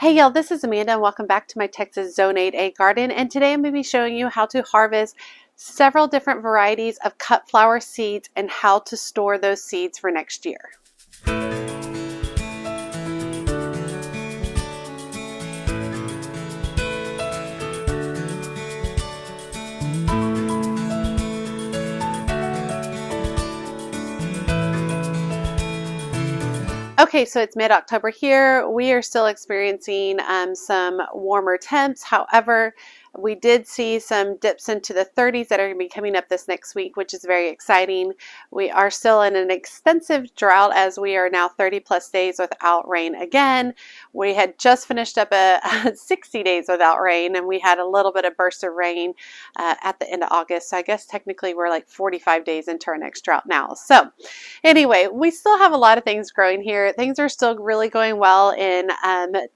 Hey y'all, this is Amanda and welcome back to my Texas Zone 8A garden, and today I'm going to be showing you how to harvest several different varieties of cut flower seeds and how to store those seeds for next year. Okay, so it's mid-October here. We are still experiencing some warmer temps. However, we did see some dips into the 30s that are going to be coming up this next week, which is very exciting. We are still in an extensive drought as we are now 30 plus days without rain again. We had just finished up a 60 days without rain, and we had a little bit of burst of rain at the end of August. So I guess technically we're like 45 days into our next drought now. So anyway, we still have a lot of things growing here. Things are still really going well in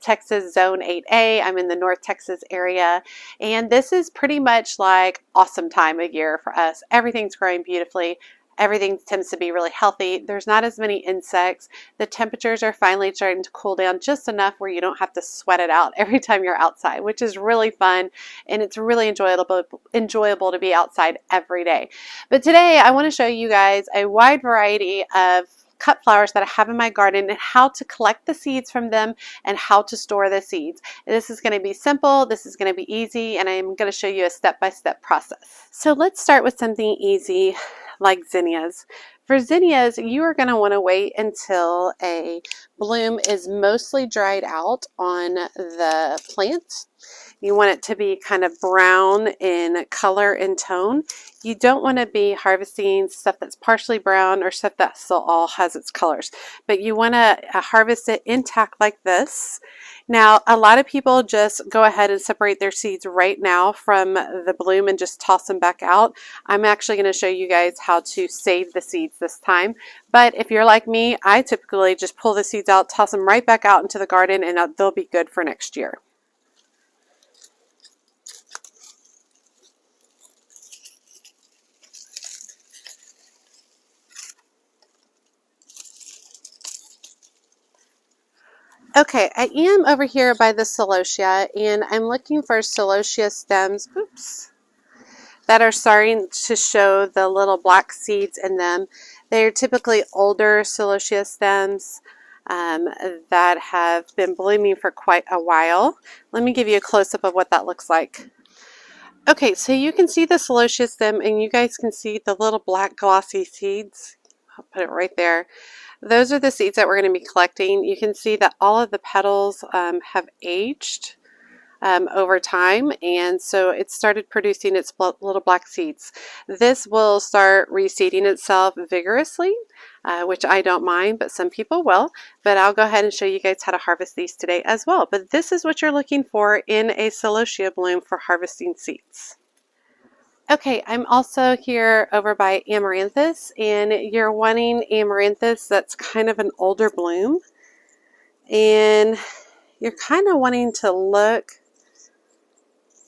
Texas Zone 8A. I'm in the North Texas area, and this is pretty much like awesome time of year for us. Everything's growing beautifully. Everything tends to be really healthy. There's not as many insects. The temperatures are finally starting to cool down just enough where you don't have to sweat it out every time you're outside, which is really fun, and it's really enjoyable to be outside every day. But today I want to show you guys a wide variety of cut flowers that I have in my garden and how to collect the seeds from them and how to store the seeds. And this is going to be simple, this is going to be easy, and I'm going to show you a step-by-step process. So let's start with something easy like zinnias. For zinnias, you are going to want to wait until a bloom is mostly dried out on the plant. You want it to be kind of brown in color and tone. You don't want to be harvesting stuff that's partially brown or stuff that still all has its colors, but you want to harvest it intact like this. Now, a lot of people just go ahead and separate their seeds right now from the bloom and just toss them back out. I'm actually going to show you guys how to save the seeds this time, but if you're like me, I typically just pull the seeds out, toss them right back out into the garden, and they'll be good for next year. Okay, I am over here by the celosia, and I'm looking for celosia stems, that are starting to show the little black seeds in them. They're typically older celosia stems that have been blooming for quite a while. Let me give you a close-up of what that looks like. Okay, so you can see the celosia stem, and you guys can see the little black glossy seeds. I'll put it right there. Those are the seeds that we're going to be collecting. You can see that all of the petals have aged over time, and so it started producing its little black seeds. This will start reseeding itself vigorously, which I don't mind, but some people will. But I'll go ahead and show you guys how to harvest these today as well. But this is what you're looking for in a celosia bloom for harvesting seeds. Okay, I'm also here over by Amaranthus, and you're wanting Amaranthus that's kind of an older bloom, and you're kind of wanting to look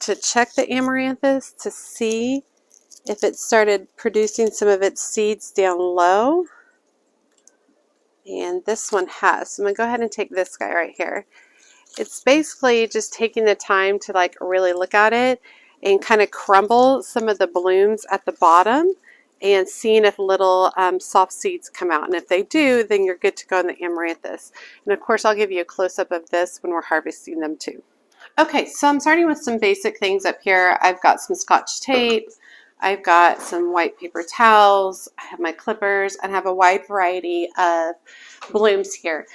to check the Amaranthus to see if it started producing some of its seeds down low, and this one has. So I'm going to go ahead and take this guy right here. It's basically just taking the time to like really look at it and kind of crumble some of the blooms at the bottom and seeing if little soft seeds come out. And if they do, then you're good to go in the Amaranthus. And of course, I'll give you a close-up of this when we're harvesting them too. Okay, so I'm starting with some basic things up here. I've got some Scotch tape, I've got some white paper towels, I have my clippers, and I have a wide variety of blooms here.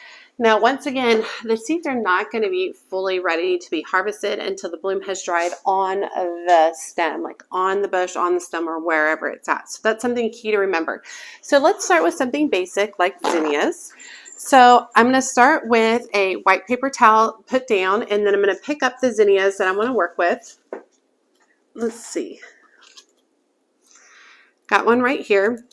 Now, once again, the seeds are not going to be fully ready to be harvested until the bloom has dried on the stem, like on the bush, on the stem, or wherever it's at. So that's something key to remember. So let's start with something basic like zinnias. So I'm going to start with a white paper towel put down, and then I'm going to pick up the zinnias that I want to work with. Let's see. Got one right here.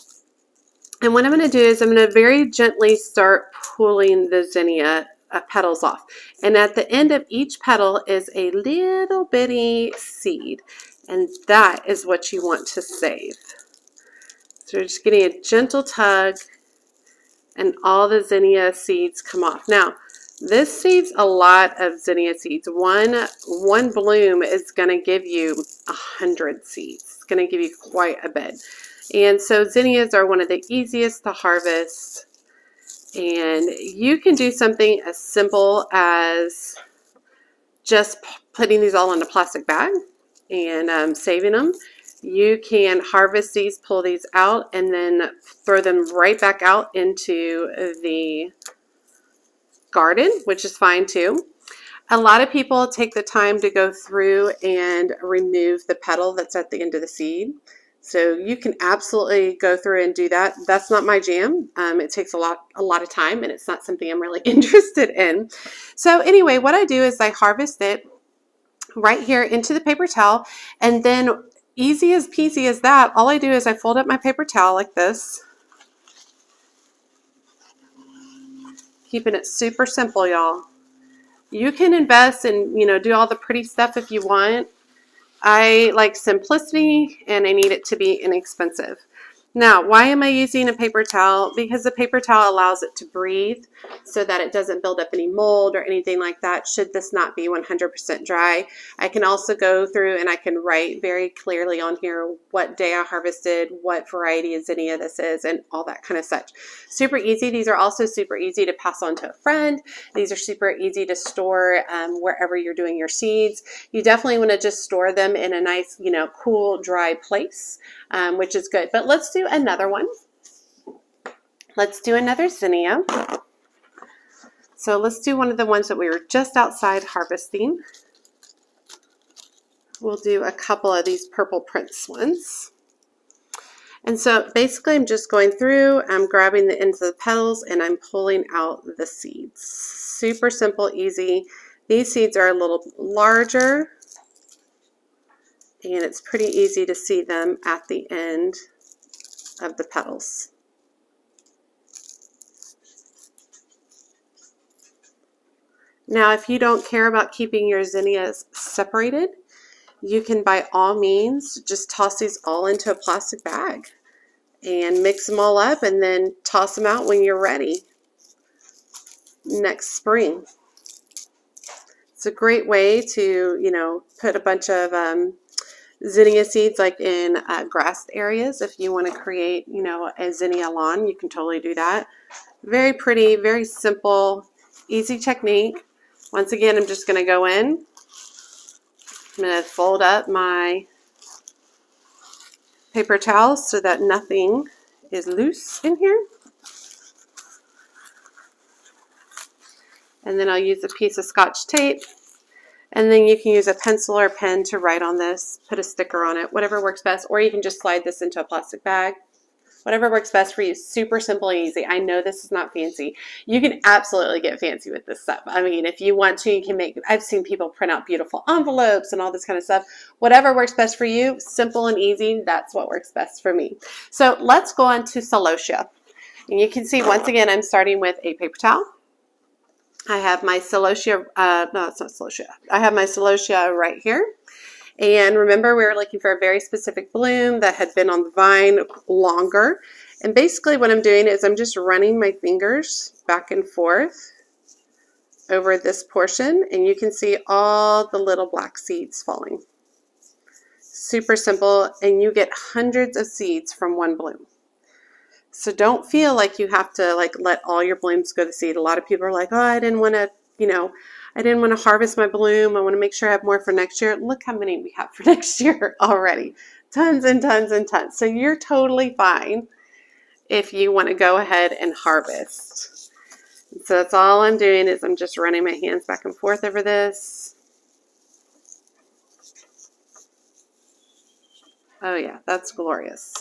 And what I'm going to do is I'm going to very gently start pulling the zinnia petals off. And at the end of each petal is a little bitty seed. And that is what you want to save. So you're just getting a gentle tug, and all the zinnia seeds come off. Now, This seeds a lot of zinnia seeds. One bloom is going to give you 100 seeds. It's going to give you quite a bit. And so zinnias are one of the easiest to harvest. And you can do something as simple as just putting these all in a plastic bag and saving them. You can harvest these, pull these out, and then throw them right back out into the garden, which is fine too. A lot of people take the time to go through and remove the petal that's at the end of the seed. So you can absolutely go through and do that. That's not my jam. It takes a lot of time, and it's not something I'm really interested in. So anyway, what I do is I harvest it right here into the paper towel, and then easy as peasy as that, all I do is I fold up my paper towel like this, keeping it super simple, y'all. You can invest and, you know, do all the pretty stuff if you want. I like simplicity, and I need it to be inexpensive. Now, why am I using a paper towel? Because the paper towel allows it to breathe so that it doesn't build up any mold or anything like that should this not be 100% dry. I can also go through and I can write very clearly on here what day I harvested, what variety of zinnia this is, and all that kind of such. Super easy. These are also super easy to pass on to a friend. These are super easy to store wherever you're doing your seeds. You definitely want to just store them in a nice, you know, cool, dry place, which is good. But let's do another one. Let's do another zinnia. So let's do one of the ones that we were just outside harvesting. We'll do a couple of these purple prince ones. And so basically I'm just going through, I'm grabbing the ends of the petals, and I'm pulling out the seeds. Super simple, easy. These seeds are a little larger, and it's pretty easy to see them at the end of the petals. Now, if you don't care about keeping your zinnias separated, you can by all means just toss these all into a plastic bag and mix them all up, and then toss them out when you're ready next spring. It's a great way to, you know, put a bunch of zinnia seeds like in grassed areas. If you want to create, you know, a zinnia lawn, you can totally do that. Very pretty, very simple, easy technique. Once again, I'm just going to go in. I'm going to fold up my paper towel so that nothing is loose in here. And then I'll use a piece of Scotch tape. And then you can use a pencil or pen to write on this, put a sticker on it, whatever works best. Or you can just slide this into a plastic bag. Whatever works best for you. Super simple and easy. I know this is not fancy. You can absolutely get fancy with this stuff. I mean, if you want to, you can make, I've seen people print out beautiful envelopes and all this kind of stuff. Whatever works best for you, simple and easy, that's what works best for me. So let's go on to celosia. And you can see, once again, I'm starting with a paper towel. I have my celosia, no, it's not celosia. I have my celosia right here. And remember, we were looking for a very specific bloom that had been on the vine longer. And basically what I'm doing is I'm just running my fingers back and forth over this portion, and you can see all the little black seeds falling. Super simple, and you get hundreds of seeds from one bloom. So don't feel like you have to like let all your blooms go to seed. A lot of people are like, oh, I didn't want to, you know, I didn't want to harvest my bloom. I want to make sure I have more for next year. Look how many we have for next year already. Tons and tons and tons. So you're totally fine if you want to go ahead and harvest. So that's all I'm doing, is I'm just running my hands back and forth over this. Oh yeah, that's glorious.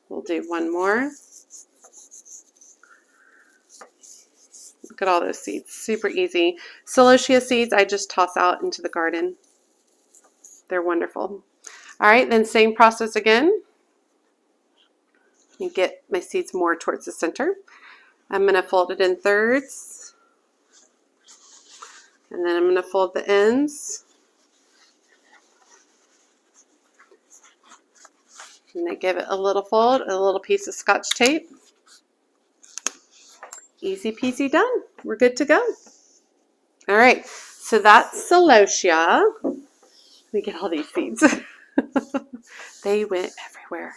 We'll do one more. Look at all those seeds. Super easy. Celosia seeds I just toss out into the garden. They're wonderful. All right, then same process again. You get my seeds more towards the center. I'm going to fold it in thirds. And then I'm going to fold the ends. And I give it a little fold, a little piece of Scotch tape. Easy peasy done. We're good to go. All right, so that's celosia. Let me get all these seeds. They went everywhere.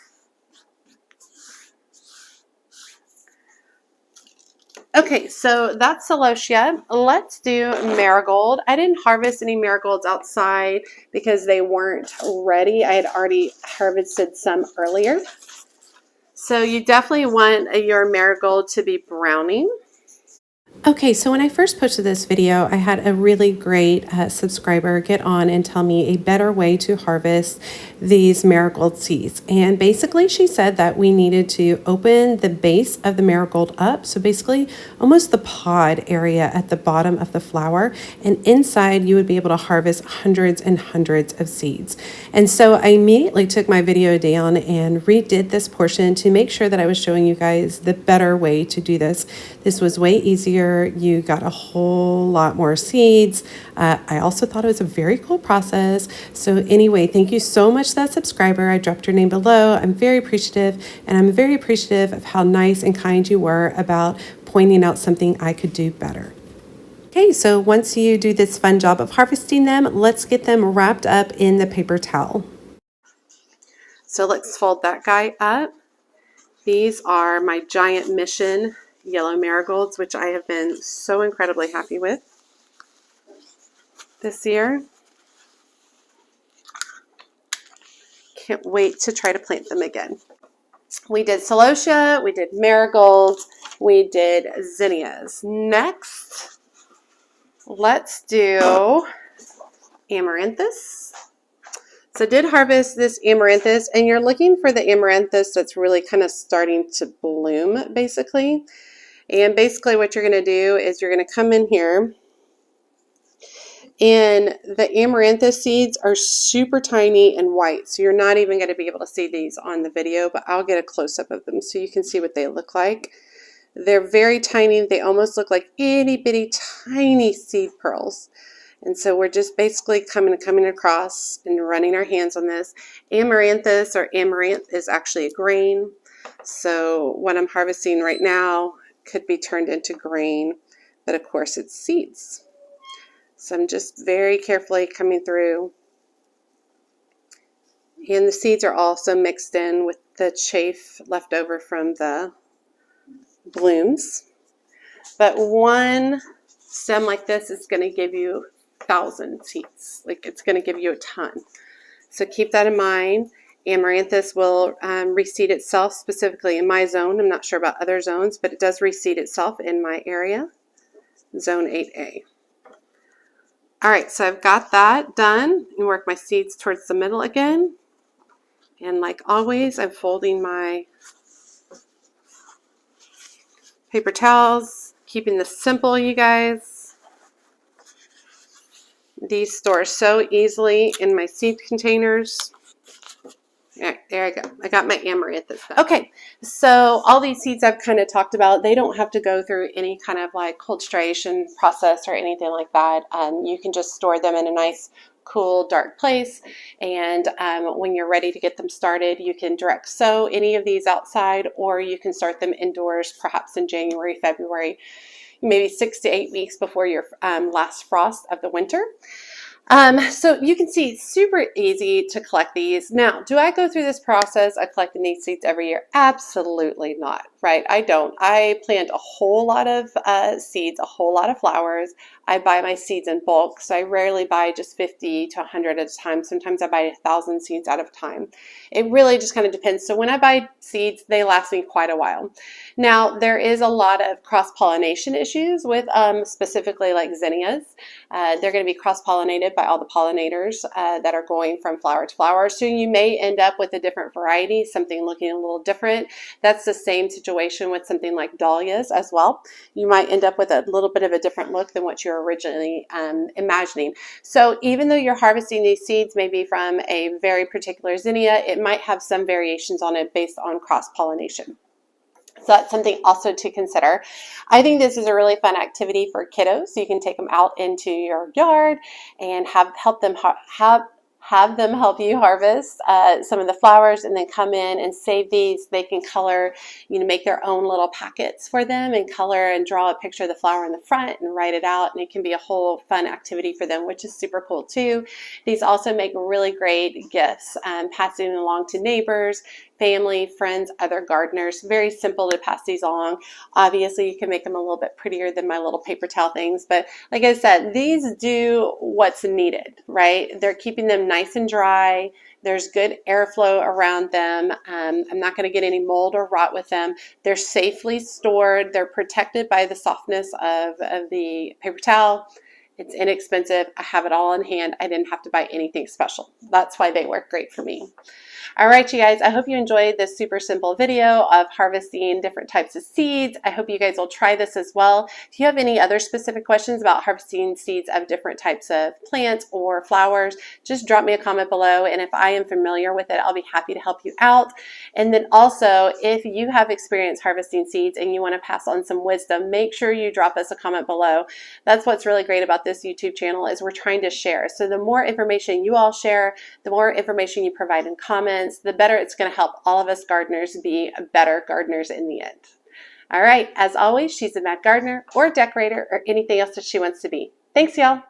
Okay, so that's celosia. Let's do marigold. I didn't harvest any marigolds outside because they weren't ready. I had already harvested some earlier. So you definitely want your marigold to be browning. Okay, so when I first posted this video, I had a really great subscriber get on and tell me a better way to harvest these marigold seeds. And basically she said that we needed to open the base of the marigold up. So basically almost the pod area at the bottom of the flower. And inside you would be able to harvest hundreds and hundreds of seeds. And so I immediately took my video down and redid this portion to make sure that I was showing you guys the better way to do this. This was way easier. You got a whole lot more seeds. I also thought it was a very cool process. So anyway, thank you so much to that subscriber. I dropped your name below. I'm very appreciative, and I'm very appreciative of how nice and kind you were about pointing out something I could do better. Okay, so once you do this fun job of harvesting them, let's get them wrapped up in the paper towel. So let's fold that guy up. These are my giant mission yellow marigolds, which I have been so incredibly happy with this year. Can't wait to try to plant them again. We did celosia, we did marigolds, we did zinnias. Next, let's do amaranthus. So I did harvest this amaranthus, and you're looking for the amaranthus that's really kind of starting to bloom, basically. And basically what you're going to do is you're going to come in here, and the amaranthus seeds are super tiny and white. So you're not even going to be able to see these on the video, but I'll get a close-up of them so you can see what they look like. They're very tiny. They almost look like itty bitty tiny seed pearls. And so we're just basically coming across and running our hands on this. Amaranthus or amaranth is actually a grain. So what I'm harvesting right now could be turned into grain, but of course it's seeds. So I'm just very carefully coming through. And the seeds are also mixed in with the chaff left over from the blooms. But one stem like this is going to give you 1,000 seeds. Like, it's going to give you a ton. So keep that in mind. Amaranthus will reseed itself specifically in my zone. I'm not sure about other zones, but it does reseed itself in my area, zone 8A. All right, so I've got that done. And work my seeds towards the middle again. And like always, I'm folding my paper towels, keeping this simple, you guys. These store so easily in my seed containers. There I go. I got my amaranthus. Okay, so all these seeds I've kind of talked about, they don't have to go through any kind of like cold storage process or anything like that. You can just store them in a nice, cool, dark place. And when you're ready to get them started, you can direct sow any of these outside, or you can start them indoors, perhaps in January, February, maybe 6 to 8 weeks before your last frost of the winter. So you can see it's super easy to collect these. Now, do I go through this process of collecting these seeds every year? Absolutely not, right? I don't. I plant a whole lot of seeds, a whole lot of flowers. I buy my seeds in bulk, so I rarely buy just 50 to 100 at a time. Sometimes I buy 1,000 seeds at a time. It really just kind of depends. So when I buy seeds, they last me quite a while. Now, there is a lot of cross-pollination issues with specifically like zinnias. They're going to be cross-pollinated by all the pollinators that are going from flower to flower. So you may end up with a different variety, something looking a little different. That's the same situation with something like dahlias as well. You might end up with a little bit of a different look than what you're originally imagining. So even though you're harvesting these seeds maybe from a very particular zinnia, it might have some variations on it based on cross-pollination. So that's something also to consider. I think this is a really fun activity for kiddos. So you can take them out into your yard and help them have them help you harvest some of the flowers, and then come in and save these. They can color, make their own little packets for them and color and draw a picture of the flower in the front and write it out, and it can be a whole fun activity for them, which is super cool too. These also make really great gifts, passing along to neighbors, family, friends, other gardeners. Very simple to pass these along. Obviously, you can make them a little bit prettier than my little paper towel things, but like I said, these do what's needed, right? They're keeping them nice and dry. There's good airflow around them. I'm not going to get any mold or rot with them. They're safely stored. They're protected by the softness of the paper towel. It's inexpensive. I have it all in hand. I didn't have to buy anything special. That's why they work great for me. All right, you guys, I hope you enjoyed this super simple video of harvesting different types of seeds. I hope you guys will try this as well. If you have any other specific questions about harvesting seeds of different types of plants or flowers, just drop me a comment below, and if I am familiar with it, I'll be happy to help you out. And then also, if you have experience harvesting seeds and you want to pass on some wisdom, make sure you drop us a comment below. That's what's really great about this YouTube channel, is we're trying to share. So the more information you all share, the more information you provide in comments, the better it's going to help all of us gardeners be better gardeners in the end. All right, as always, she's a mad gardener or decorator or anything else that she wants to be. Thanks, y'all.